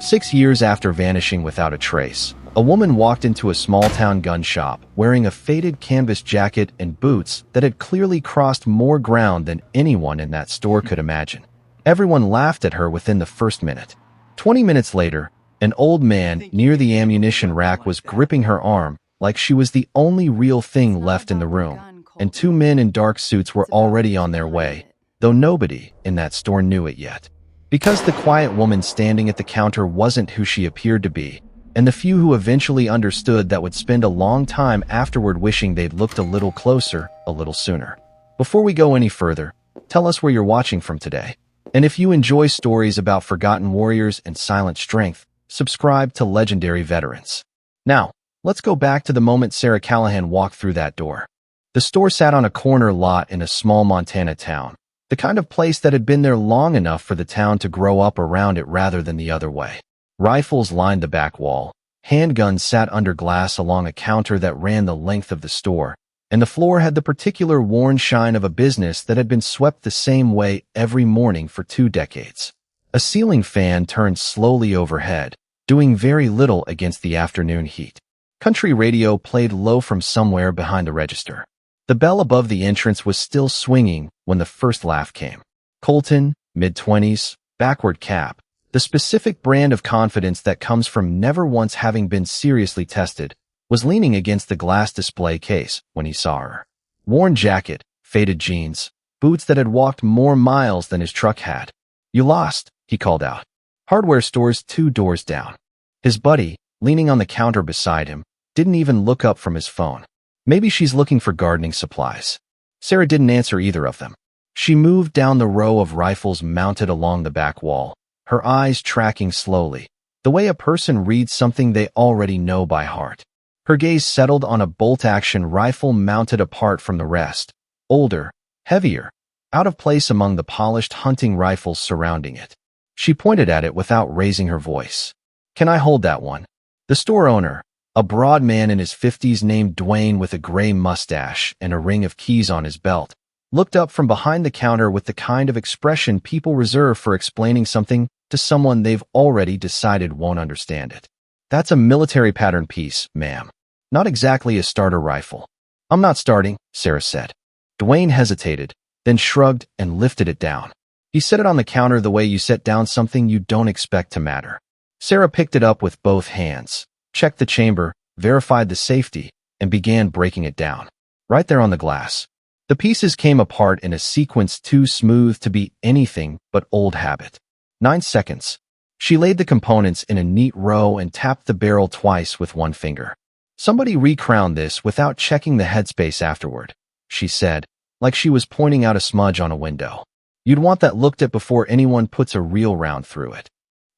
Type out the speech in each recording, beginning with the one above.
6 years after vanishing without a trace, a woman walked into a small-town gun shop wearing a faded canvas jacket and boots that had clearly crossed more ground than anyone in that store could imagine. Everyone laughed at her within the first minute. 20 minutes later, an old man near the ammunition rack was gripping her arm like she was the only real thing left in the room, and 2 men in dark suits were already on their way, though nobody in that store knew it yet. Because the quiet woman standing at the counter wasn't who she appeared to be, and the few who eventually understood that would spend a long time afterward wishing they'd looked a little closer, a little sooner. Before we go any further, tell us where you're watching from today. And if you enjoy stories about forgotten warriors and silent strength, subscribe to Legendary Veterans. Now, let's go back to the moment Sarah Callahan walked through that door. The store sat on a corner lot in a small Montana town, the kind of place that had been there long enough for the town to grow up around it rather than the other way. Rifles lined the back wall, handguns sat under glass along a counter that ran the length of the store, and the floor had the particular worn shine of a business that had been swept the same way every morning for 2 decades. A ceiling fan turned slowly overhead, doing very little against the afternoon heat. Country radio played low from somewhere behind the register. The bell above the entrance was still swinging when the first laugh came. Colton, mid-20s, backward cap, the specific brand of confidence that comes from never once having been seriously tested, was leaning against the glass display case when he saw her. Worn jacket, faded jeans, boots that had walked more miles than his truck had. "You lost," he called out. Hardware stores 2 doors down. His buddy, leaning on the counter beside him, didn't even look up from his phone. Maybe she's looking for gardening supplies. Sarah didn't answer either of them. She moved down the row of rifles mounted along the back wall, her eyes tracking slowly, the way a person reads something they already know by heart. Her gaze settled on a bolt-action rifle mounted apart from the rest, older, heavier, out of place among the polished hunting rifles surrounding it. She pointed at it without raising her voice. "Can I hold that one?" The store owner, a broad man in his 50s named Dwayne with a gray mustache and a ring of keys on his belt, looked up from behind the counter with the kind of expression people reserve for explaining something to someone they've already decided won't understand it. "That's a military pattern piece, ma'am. Not exactly a starter rifle." "I'm not starting," Sarah said. Dwayne hesitated, then shrugged and lifted it down. He set it on the counter the way you set down something you don't expect to matter. Sarah picked it up with both hands, checked the chamber, verified the safety, and began breaking it down. Right there on the glass. The pieces came apart in a sequence too smooth to be anything but old habit. 9 seconds. She laid the components in a neat row and tapped the barrel twice with one finger. "Somebody recrowned this without checking the headspace afterward," she said, like she was pointing out a smudge on a window. "You'd want that looked at before anyone puts a real round through it."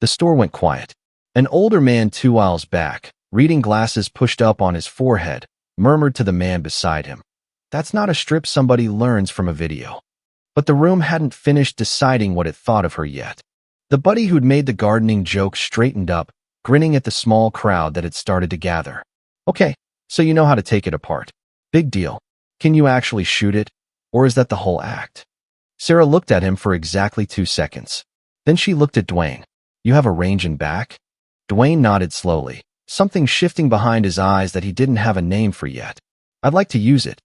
The store went quiet. An older man 2 aisles back, reading glasses pushed up on his forehead, murmured to the man beside him, "That's not a strip somebody learns from a video." But the room hadn't finished deciding what it thought of her yet. The buddy who'd made the gardening joke straightened up, grinning at the small crowd that had started to gather. "Okay, so you know how to take it apart. Big deal. Can you actually shoot it? Or is that the whole act?" Sarah looked at him for exactly 2 seconds. Then she looked at Dwayne. "You have a range in back?" Dwayne nodded slowly, something shifting behind his eyes that he didn't have a name for yet. "I'd like to use it.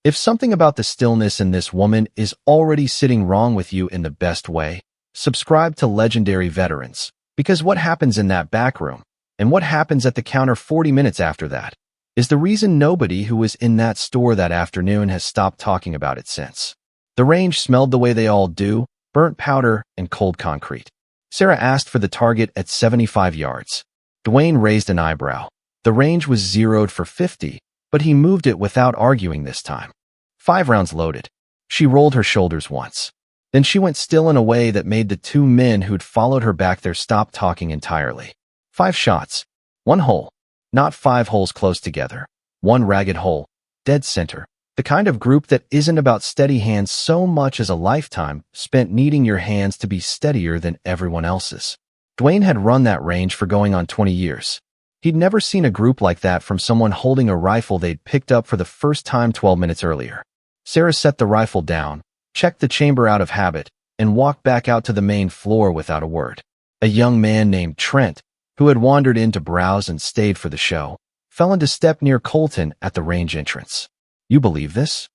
If something about the stillness in this woman is already sitting wrong with you in the best way, subscribe to Legendary Veterans, because what happens in that back room, and what happens at the counter 40 minutes after that, is the reason nobody who was in that store that afternoon has stopped talking about it since." The range smelled the way they all do, burnt powder and cold concrete. Sarah asked for the target at 75 yards. Dwayne raised an eyebrow. The range was zeroed for 50, but he moved it without arguing this time. 5 rounds loaded. She rolled her shoulders once. Then she went still in a way that made the 2 men who'd followed her back there stop talking entirely. 5 shots. 1 hole. Not 5 holes close together. 1 ragged hole. Dead center. The kind of group that isn't about steady hands so much as a lifetime spent needing your hands to be steadier than everyone else's. Dwayne had run that range for going on 20 years. He'd never seen a group like that from someone holding a rifle they'd picked up for the first time 12 minutes earlier. Sarah set the rifle down, checked the chamber out of habit, and walked back out to the main floor without a word. A young man named Trent, who had wandered in to browse and stayed for the show, fell into step near Colton at the range entrance. "You believe this?"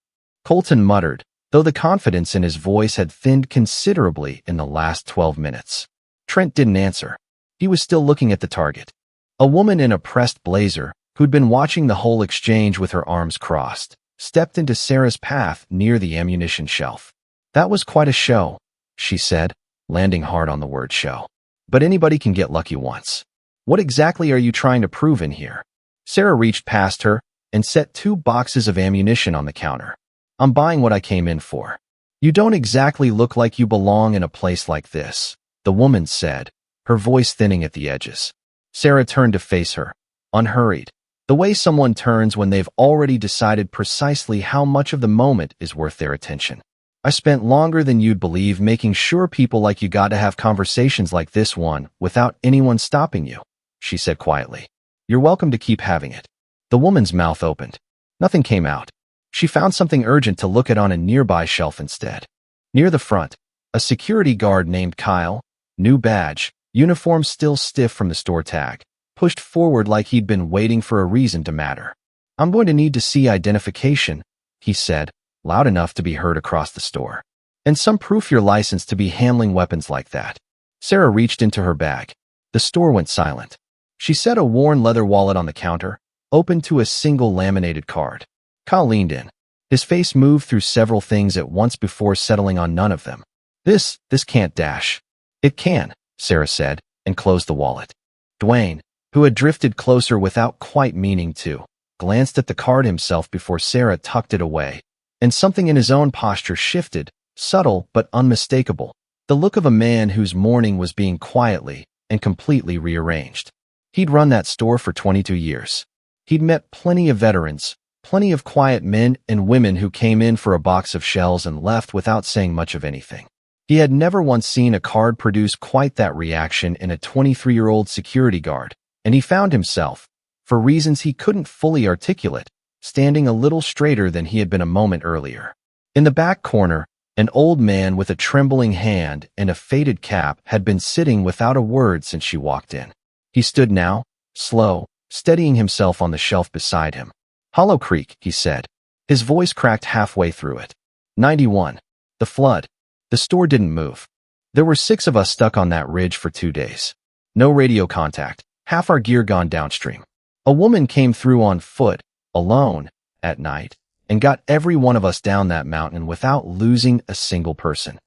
Colton muttered, though the confidence in his voice had thinned considerably in the last 12 minutes. Trent didn't answer. He was still looking at the target. A woman in a pressed blazer, who'd been watching the whole exchange with her arms crossed, stepped into Sarah's path near the ammunition shelf. "That was quite a show," she said, landing hard on the word show. "But anybody can get lucky once. What exactly are you trying to prove in here?" Sarah reached past her and set 2 boxes of ammunition on the counter. "I'm buying what I came in for." "You don't exactly look like you belong in a place like this," the woman said, her voice thinning at the edges. Sarah turned to face her, unhurried, the way someone turns when they've already decided precisely how much of the moment is worth their attention. "I spent longer than you'd believe making sure people like you got to have conversations like this one without anyone stopping you," she said quietly. "You're welcome to keep having it." The woman's mouth opened. Nothing came out. She found something urgent to look at on a nearby shelf instead. Near the front, a security guard named Kyle, new badge, uniform still stiff from the store tag, pushed forward like he'd been waiting for a reason to matter. "I'm going to need to see identification," he said, loud enough to be heard across the store. "And some proof you're licensed to be handling weapons like that." Sarah reached into her bag. The store went silent. She set a worn leather wallet on the counter, open to a single laminated card. Kyle leaned in. His face moved through several things at once before settling on none of them. This can't dash." "It can," Sarah said, and closed the wallet. Dwayne, who had drifted closer without quite meaning to, glanced at the card himself before Sarah tucked it away, and something in his own posture shifted, subtle but unmistakable, the look of a man whose morning was being quietly and completely rearranged. He'd run that store for 22 years. He'd met plenty of veterans, plenty of quiet men and women who came in for a box of shells and left without saying much of anything. He had never once seen a card produce quite that reaction in a 23-year-old security guard, and he found himself, for reasons he couldn't fully articulate, standing a little straighter than he had been a moment earlier. In the back corner, an old man with a trembling hand and a faded cap had been sitting without a word since she walked in. He stood now, slow, steadying himself on the shelf beside him. "Hollow Creek," he said. His voice cracked halfway through it. 91. The flood. The store didn't move. There were 6 of us stuck on that ridge for 2 days. No radio contact, half our gear gone downstream. A woman came through on foot, alone, at night, and got every one of us down that mountain without losing a single person.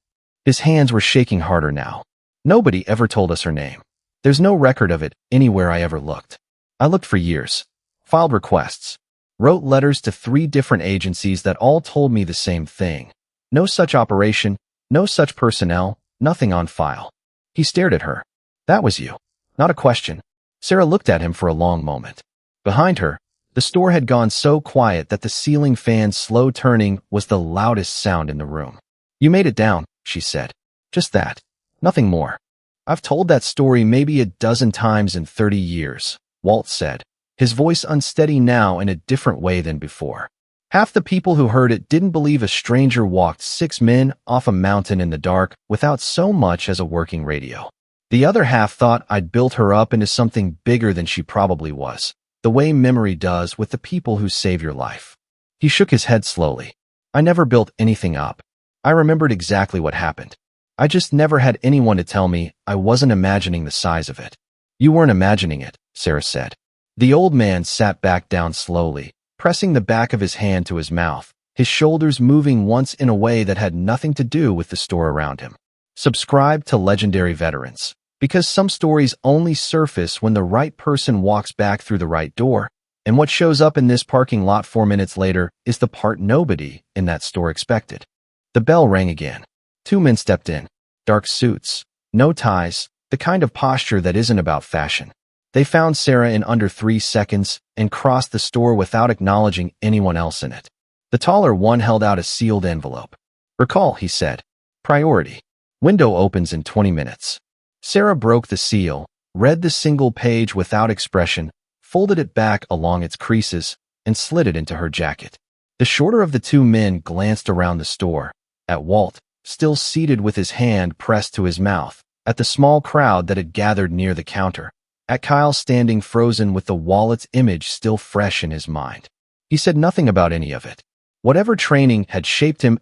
His hands were shaking harder now. Nobody ever told us her name. There's no record of it anywhere I ever looked. I looked for years, filed requests, wrote letters to 3 different agencies that all told me the same thing. No such operation, no such personnel, nothing on file. He stared at her. "That was you." Not a question. Sarah looked at him for a long moment. Behind her, the store had gone so quiet that the ceiling fan's slow turning was the loudest sound in the room. "You made it down," she said. "Just that. Nothing more." "I've told that story maybe a dozen times in 30 years, Walt said, his voice unsteady now in a different way than before. "Half the people who heard it didn't believe a stranger walked 6 men off a mountain in the dark without so much as a working radio. The other half thought I'd built her up into something bigger than she probably was, the way memory does with the people who save your life." He shook his head slowly. "I never built anything up. I remembered exactly what happened. I just never had anyone to tell me I wasn't imagining the size of it." "You weren't imagining it," Sarah said. The old man sat back down slowly, pressing the back of his hand to his mouth, his shoulders moving once in a way that had nothing to do with the store around him. "Subscribe to Legendary Veterans, because some stories only surface when the right person walks back through the right door, and what shows up in this parking lot 4 minutes later is the part nobody in that store expected." The bell rang again. 2 men stepped in. Dark suits, no ties, the kind of posture that isn't about fashion. They found Sarah in under 3 seconds and crossed the store without acknowledging anyone else in it. The taller one held out a sealed envelope. "Recall," he said. "Priority. Window opens in 20 minutes. Sarah broke the seal, read the single page without expression, folded it back along its creases, and slid it into her jacket. The shorter of the 2 men glanced around the store, at Walt, still seated with his hand pressed to his mouth, at the small crowd that had gathered near the counter, at Kyle standing frozen with the wallet's image still fresh in his mind. He said nothing about any of it. Whatever training had shaped him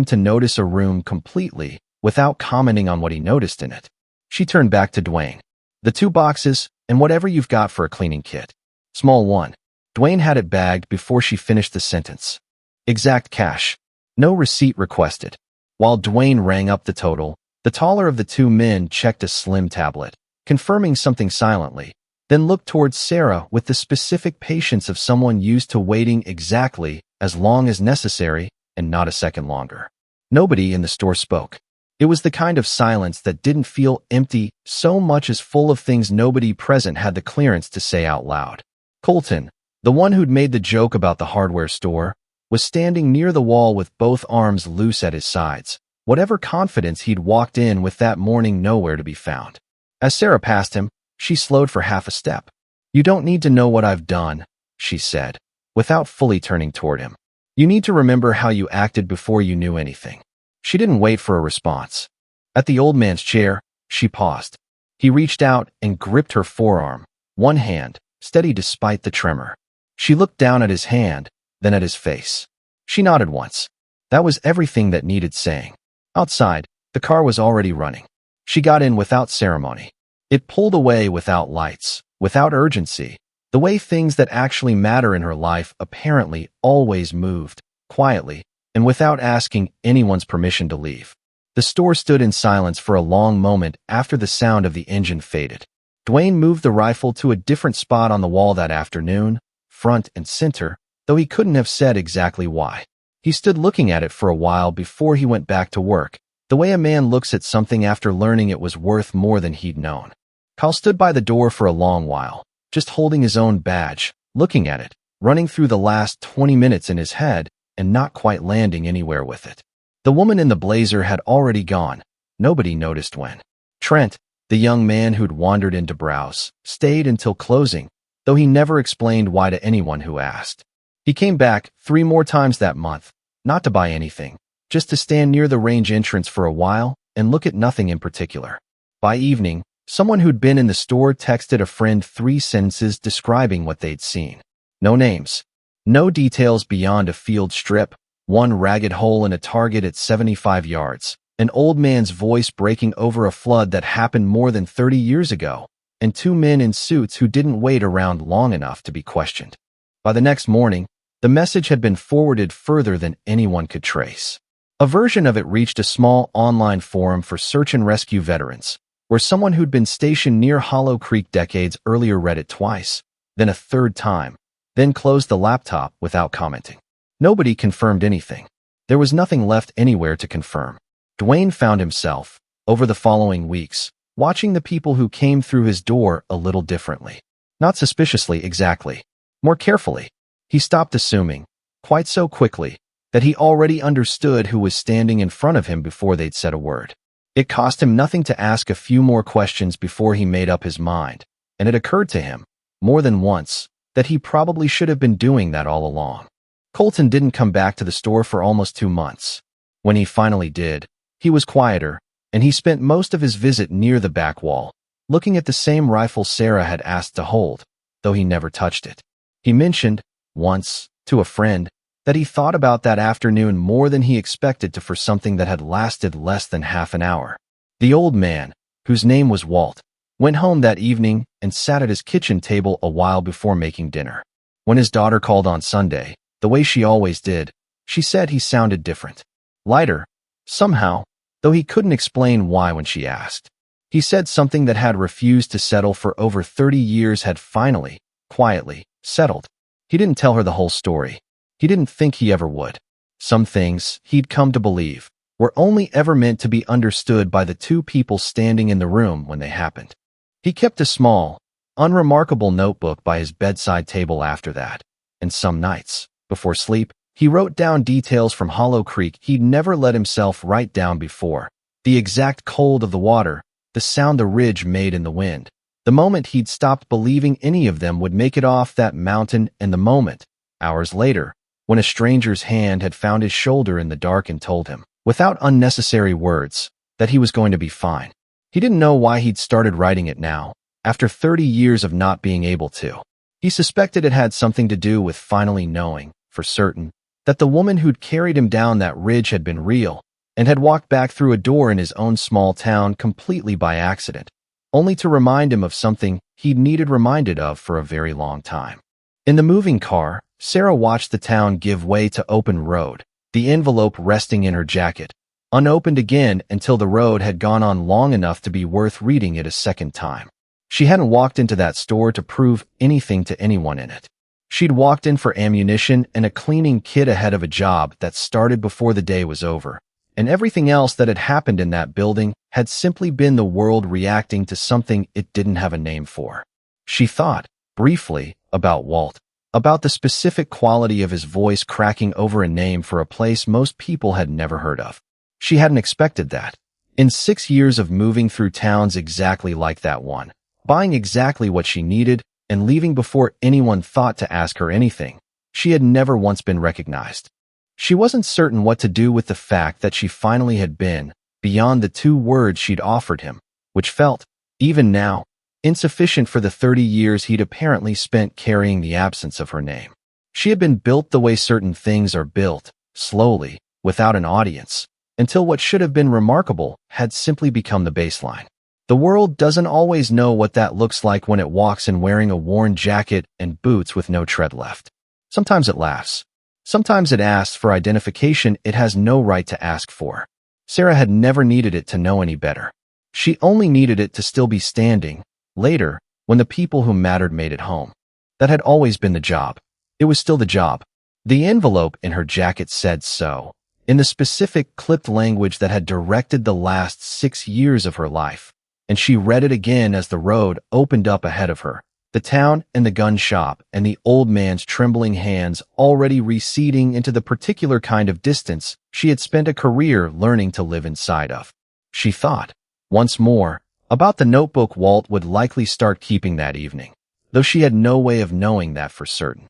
to notice a room completely without commenting on what he noticed in it. She turned back to Dwayne. The 2 boxes, and whatever you've got for a cleaning kit. Small 1. Dwayne had it bagged before she finished the sentence. Exact cash. No receipt requested. While Dwayne rang up the total, the taller of the 2 men checked a slim tablet, confirming something silently, then looked towards Sarah with the specific patience of someone used to waiting exactly as long as necessary and not a second longer. Nobody in the store spoke. It was the kind of silence that didn't feel empty so much as full of things nobody present had the clearance to say out loud. Colton, the one who'd made the joke about the hardware store, was standing near the wall with both arms loose at his sides, whatever confidence he'd walked in with that morning nowhere to be found. As Sarah passed him, she slowed for half a step. "You don't need to know what I've done," she said, without fully turning toward him. "You need to remember how you acted before you knew anything." She didn't wait for a response. At the old man's chair, she paused. He reached out and gripped her forearm, one hand, steady despite the tremor. She looked down at his hand, then at his face. She nodded once. That was everything that needed saying. Outside, the car was already running. She got in without ceremony. It pulled away without lights, without urgency, the way things that actually matter in her life apparently always moved, quietly, and without asking anyone's permission to leave. The store stood in silence for a long moment after the sound of the engine faded. Dwayne moved the rifle to a different spot on the wall that afternoon, front and center, though he couldn't have said exactly why. He stood looking at it for a while before he went back to work, the way a man looks at something after learning it was worth more than he'd known. Kyle stood by the door for a long while, just holding his own badge, looking at it, running through the last 20 minutes in his head, and not quite landing anywhere with it. The woman in the blazer had already gone. Nobody noticed when. Trent, the young man who'd wandered in to browse, stayed until closing, though he never explained why to anyone who asked. He came back 3 more times that month, not to buy anything, just to stand near the range entrance for a while and look at nothing in particular. By evening, someone who'd been in the store texted a friend 3 sentences describing what they'd seen. No names. No details beyond a field strip, one ragged hole in a target at 75 yards, an old man's voice breaking over a flood that happened more than 30 years ago, and 2 men in suits who didn't wait around long enough to be questioned. By the next morning, the message had been forwarded further than anyone could trace. A version of it reached a small online forum for search and rescue veterans, where someone who'd been stationed near Hollow Creek decades earlier read it twice, then a 3rd time, then closed the laptop without commenting. Nobody confirmed anything. There was nothing left anywhere to confirm. Dwayne found himself, over the following weeks, watching the people who came through his door a little differently. Not suspiciously exactly. More carefully. He stopped assuming, quite so quickly, that he already understood who was standing in front of him before they'd said a word. It cost him nothing to ask a few more questions before he made up his mind, and it occurred to him, more than once, that he probably should have been doing that all along. Colton didn't come back to the store for almost 2 months. When he finally did, he was quieter, and he spent most of his visit near the back wall, looking at the same rifle Sarah had asked to hold, though he never touched it. He mentioned, once, to a friend, that he thought about that afternoon more than he expected to for something that had lasted less than half an hour. The old man, whose name was Walt, went home that evening and sat at his kitchen table a while before making dinner. When his daughter called on Sunday, the way she always did, she said he sounded different. Lighter, somehow, though he couldn't explain why when she asked. He said something that had refused to settle for over 30 years had finally, quietly, settled. He didn't tell her the whole story. He didn't think he ever would. Some things, he'd come to believe, were only ever meant to be understood by the 2 people standing in the room when they happened. He kept a small, unremarkable notebook by his bedside table after that, and some nights, before sleep, he wrote down details from Hollow Creek he'd never let himself write down before. The exact cold of the water, the sound the ridge made in the wind, the moment he'd stopped believing any of them would make it off that mountain, and the moment, hours later, when a stranger's hand had found his shoulder in the dark and told him, without unnecessary words, that he was going to be fine. He didn't know why he'd started writing it now, after 30 years of not being able to. He suspected it had something to do with finally knowing, for certain, that the woman who'd carried him down that ridge had been real, and had walked back through a door in his own small town completely by accident, only to remind him of something he'd needed reminded of for a very long time. In the moving car, Sarah watched the town give way to open road, the envelope resting in her jacket, unopened again until the road had gone on long enough to be worth reading it a second time. She hadn't walked into that store to prove anything to anyone in it. She'd walked in for ammunition and a cleaning kit ahead of a job that started before the day was over, and everything else that had happened in that building had simply been the world reacting to something it didn't have a name for. She thought, briefly, about Walt, about the specific quality of his voice cracking over a name for a place most people had never heard of. She hadn't expected that. In 6 years of moving through towns exactly like that one, buying exactly what she needed, and leaving before anyone thought to ask her anything, she had never once been recognized. She wasn't certain what to do with the fact that she finally had been, beyond the 2 words she'd offered him, which felt, even now, insufficient for the 30 years he'd apparently spent carrying the absence of her name. She had been built the way certain things are built, slowly, without an audience, until what should have been remarkable had simply become the baseline. The world doesn't always know what that looks like when it walks in wearing a worn jacket and boots with no tread left. Sometimes it laughs. Sometimes it asks for identification it has no right to ask for. Sarah had never needed it to know any better. She only needed it to still be standing, later, when the people who mattered made it home. That had always been the job. It was still the job. The envelope in her jacket said so, in the specific clipped language that had directed the last 6 years of her life. And she read it again as the road opened up ahead of her, the town and the gun shop and the old man's trembling hands already receding into the particular kind of distance she had spent a career learning to live inside of. She thought, once more, about the notebook Walt would likely start keeping that evening, though she had no way of knowing that for certain.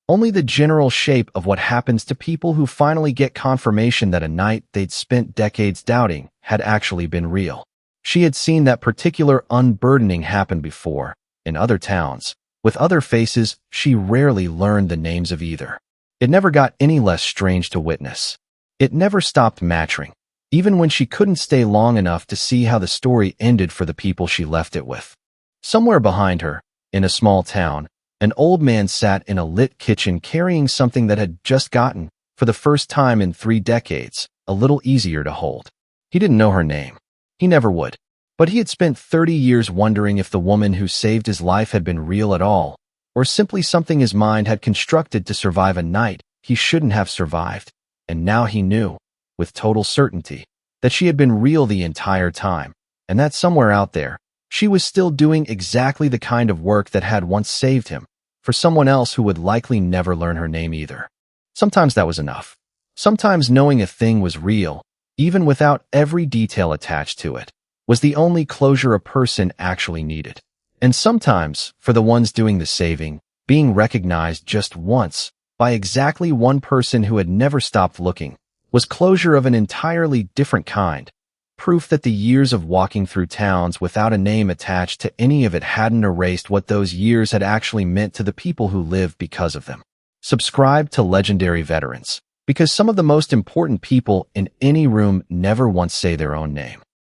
Only the general shape of what happens to people who finally get confirmation that a night they'd spent decades doubting had actually been real. She had seen that particular unburdening happen before, in other towns. With other faces, she rarely learned the names of either. It never got any less strange to witness. It never stopped matching, even when she couldn't stay long enough to see how the story ended for the people she left it with. Somewhere behind her, in a small town, an old man sat in a lit kitchen carrying something that had just gotten, for the first time in 3 decades, a little easier to hold. He didn't know her name. He never would. But he had spent 30 years wondering if the woman who saved his life had been real at all, or simply something his mind had constructed to survive a night he shouldn't have survived. And now he knew, with total certainty, that she had been real the entire time, and that somewhere out there, she was still doing exactly the kind of work that had once saved him, for someone else who would likely never learn her name either. Sometimes that was enough. Sometimes knowing a thing was real, even without every detail attached to it, was the only closure a person actually needed. And sometimes, for the ones doing the saving, being recognized just once, by exactly one person who had never stopped looking, was closure of an entirely different kind, proof that the years of walking through towns without a name attached to any of it hadn't erased what those years had actually meant to the people who lived because of them. Subscribe to Legendary Veterans, because some of the most important people in any room never once say their own name.